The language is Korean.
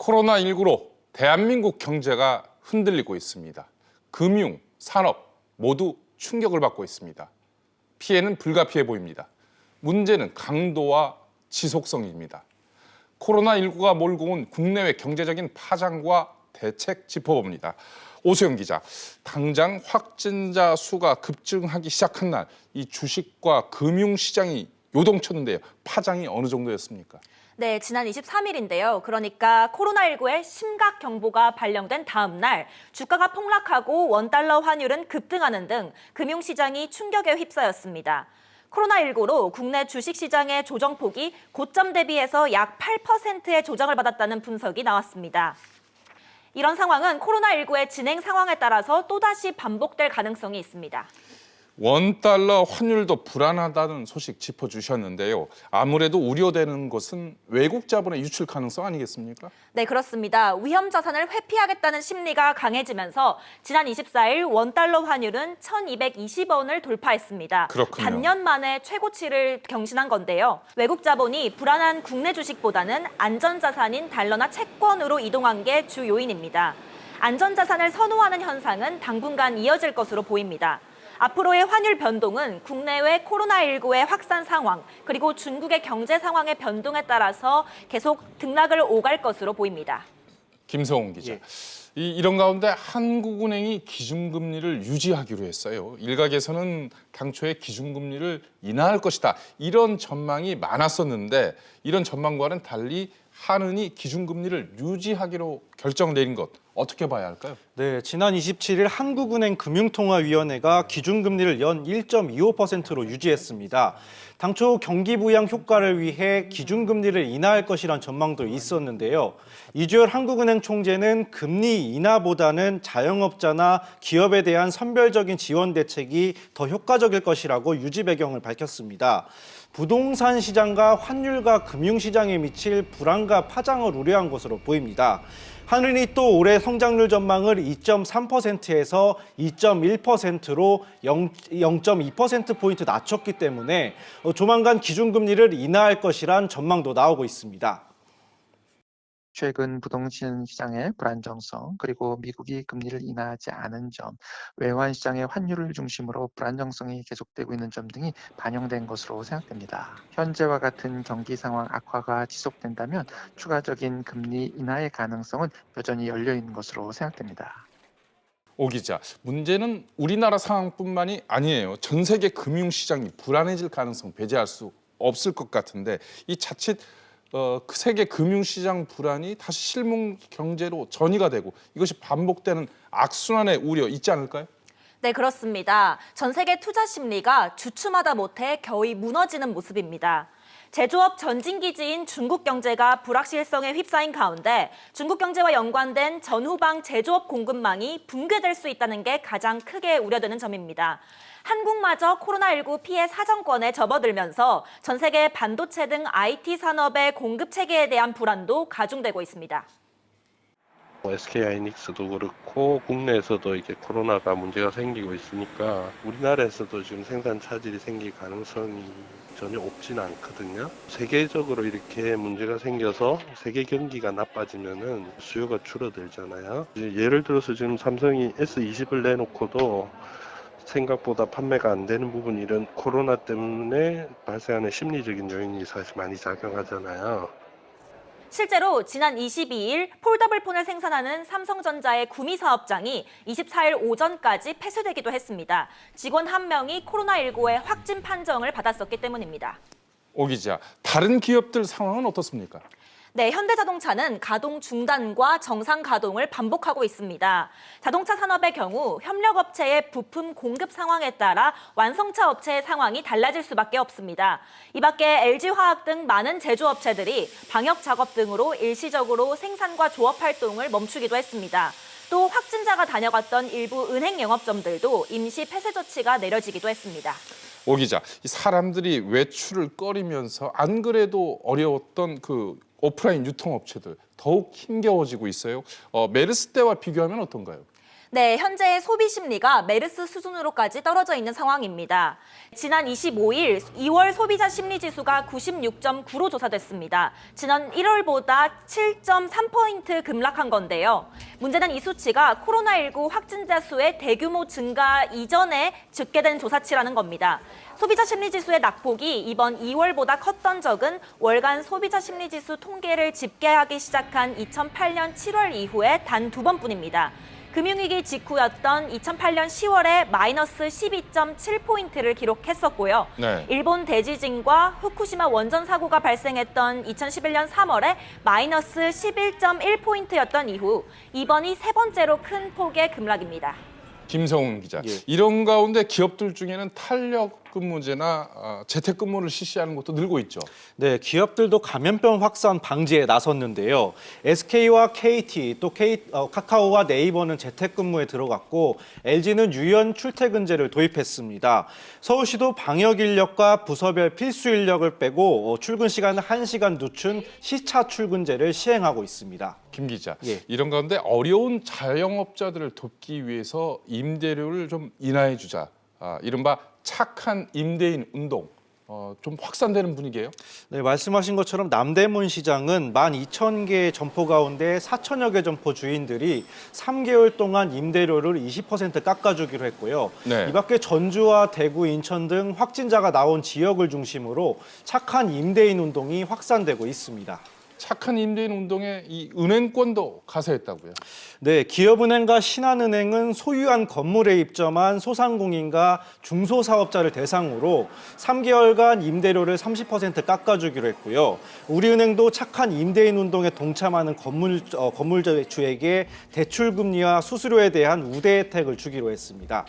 코로나19로 대한민국 경제가 흔들리고 있습니다. 금융, 산업 모두 충격을 받고 있습니다. 피해는 불가피해 보입니다. 문제는 강도와 지속성입니다. 코로나19가 몰고 온 국내외 경제적인 파장과 대책 짚어봅니다. 오수영 기자, 당장 확진자 수가 급증하기 시작한 날 이 주식과 금융시장이 요동쳤는데요. 파장이 어느 정도였습니까? 네, 지난 23일인데요. 그러니까 코로나19의 심각 경보가 발령된 다음 날 주가가 폭락하고 원달러 환율은 급등하는 등 금융시장이 충격에 휩싸였습니다. 코로나19로 국내 주식시장의 조정폭이 고점 대비해서 약 8%의 조정을 받았다는 분석이 나왔습니다. 이런 상황은 코로나19의 진행 상황에 따라서 또다시 반복될 가능성이 있습니다. 원달러 환율도 불안하다는 소식 짚어주셨는데요. 아무래도 우려되는 것은 외국 자본의 유출 가능성 아니겠습니까? 네, 그렇습니다. 위험 자산을 회피하겠다는 심리가 강해지면서 지난 24일 원달러 환율은 1,220원을 돌파했습니다. 그렇군요. 반년 만에 최고치를 경신한 건데요. 외국 자본이 불안한 국내 주식보다는 안전자산인 달러나 채권으로 이동한 게 주 요인입니다. 안전자산을 선호하는 현상은 당분간 이어질 것으로 보입니다. 앞으로의 환율 변동은 국내외 코로나19의 확산 상황, 그리고 중국의 경제 상황의 변동에 따라서 계속 등락을 오갈 것으로 보입니다. 김성훈 기자, 이런 가운데 한국은행이 기준금리를 유지하기로 했어요. 일각에서는 당초에 기준금리를 인하할 것이다, 이런 전망이 많았었는데 이런 전망과는 달리 한은이 기준금리를 유지하기로 결정 내린 것, 어떻게 봐야 할까요? 네, 지난 27일 한국은행 금융통화위원회가 기준금리를 연 1.25%로 유지했습니다. 당초 경기 부양 효과를 위해 기준금리를 인하할 것이란 전망도 있었는데요. 이주열 한국은행 총재는 금리 인하보다는 자영업자나 기업에 대한 선별적인 지원 대책이 더 효과적일 것이라고 유지 배경을 밝혔습니다. 부동산 시장과 환율과 금융시장에 미칠 불안과 파장을 우려한 것으로 보입니다. 한은이 또 올해 성장률 전망을 2.3%에서 2.1%로 0.2%포인트 낮췄기 때문에 조만간 기준금리를 인하할 것이란 전망도 나오고 있습니다. 최근 부동산 시장의 불안정성, 그리고 미국이 금리를 인하하지 않은 점, 외환 시장의 환율을 중심으로 불안정성이 계속되고 있는 점 등이 반영된 것으로 생각됩니다. 현재와 같은 경기 상황 악화가 지속된다면 추가적인 금리 인하의 가능성은 여전히 열려 있는 것으로 생각됩니다. 오 기자, 문제는 우리나라 상황뿐만이 아니에요. 전 세계 금융시장이 불안해질 가능성 배제할 수 없을 것 같은데 이 자칫 그 세계 금융시장 불안이 다시 실물 경제로 전이가 되고 이것이 반복되는 악순환의 우려 있지 않을까요? 네, 그렇습니다. 전 세계 투자 심리가 주춤하다 못해 겨우 무너지는 모습입니다. 제조업 전진기지인 중국 경제가 불확실성에 휩싸인 가운데 중국 경제와 연관된 전후방 제조업 공급망이 붕괴될 수 있다는 게 가장 크게 우려되는 점입니다. 한국마저 코로나19 피해 사정권에 접어들면서 전 세계 반도체 등 IT 산업의 공급 체계에 대한 불안도 가중되고 있습니다. SK하이닉스도 그렇고 국내에서도 이게 코로나가 문제가 생기고 있으니까 우리나라에서도 지금 생산 차질이 생길 가능성이 전혀 없지는 않거든요. 세계적으로 이렇게 문제가 생겨서 세계 경기가 나빠지면은 수요가 줄어들잖아요. 예를 들어서 지금 삼성이 S20을 내놓고도 생각보다 판매가 안 되는 부분, 이런 코로나 때문에 발생하는 심리적인 요인이 사실 많이 작용하잖아요. 실제로 지난 22일 폴더블폰을 생산하는 삼성전자의 구미 사업장이 24일 오전까지 폐쇄되기도 했습니다. 직원 1명이 코로나19의 확진 판정을 받았었기 때문입니다. 오 기자, 다른 기업들 상황은 어떻습니까? 네, 현대자동차는 가동 중단과 정상 가동을 반복하고 있습니다. 자동차 산업의 경우 협력업체의 부품 공급 상황에 따라 완성차 업체의 상황이 달라질 수밖에 없습니다. 이 밖에 LG화학 등 많은 제조업체들이 방역 작업 등으로 일시적으로 생산과 조업 활동을 멈추기도 했습니다. 또 확진자가 다녀갔던 일부 은행 영업점들도 임시 폐쇄 조치가 내려지기도 했습니다. 오 기자, 이 사람들이 외출을 꺼리면서 안 그래도 어려웠던 그 오프라인 유통업체들 더욱 힘겨워지고 있어요. 메르스 때와 비교하면 어떤가요? 네, 현재 소비 심리가 메르스 수준으로까지 떨어져 있는 상황입니다. 지난 25일 2월 소비자 심리 지수가 96.9로 조사됐습니다. 지난 1월보다 7.3포인트 급락한 건데요. 문제는 이 수치가 코로나19 확진자 수의 대규모 증가 이전에 집계된 조사치라는 겁니다. 소비자 심리 지수의 낙폭이 이번 2월보다 컸던 적은 월간 소비자 심리 지수 통계를 집계하기 시작한 2008년 7월 이후에 단 2번뿐입니다. 금융위기 직후였던 2008년 10월에 마이너스 12.7포인트를 기록했었고요. 네. 일본 대지진과 후쿠시마 원전 사고가 발생했던 2011년 3월에 마이너스 11.1포인트였던 이후 이번이 세 번째로 큰 폭의 급락입니다. 김성훈 기자. 예. 이런 가운데 기업들 중에는 탄력 근무제나 재택근무를 실시하는 것도 늘고 있죠. 네, 기업들도 감염병 확산 방지에 나섰는데요. SK와 KT, 또 카카오와 네이버는 재택근무에 들어갔고 LG는 유연 출퇴근제를 도입했습니다. 서울시도 방역 인력과 부서별 필수 인력을 빼고 출근 시간을 1시간 늦춘 시차 출근제를 시행하고 있습니다. 김 기자. 예. 이런 가운데 어려운 자영업자들을 돕기 위해서 임대료를 좀 인하해 주자. 이른바 착한 임대인 운동. 좀 확산되는 분위기예요? 네, 말씀하신 것처럼 남대문 시장은 12,000개의 점포 가운데 4,000여 개 점포 주인들이 3개월 동안 임대료를 20% 깎아주기로 했고요. 네. 이 밖에 전주와 대구, 인천 등 확진자가 나온 지역을 중심으로 착한 임대인 운동이 확산되고 있습니다. 착한 임대인 운동에 이 은행권도 가세했다고요. 네, 기업은행과 신한은행은 소유한 건물에 입점한 소상공인과 중소사업자를 대상으로 3개월간 임대료를 30% 깎아주기로 했고요. 우리은행도 착한 임대인 운동에 동참하는 건물주에게 대출금리와 수수료에 대한 우대 혜택을 주기로 했습니다.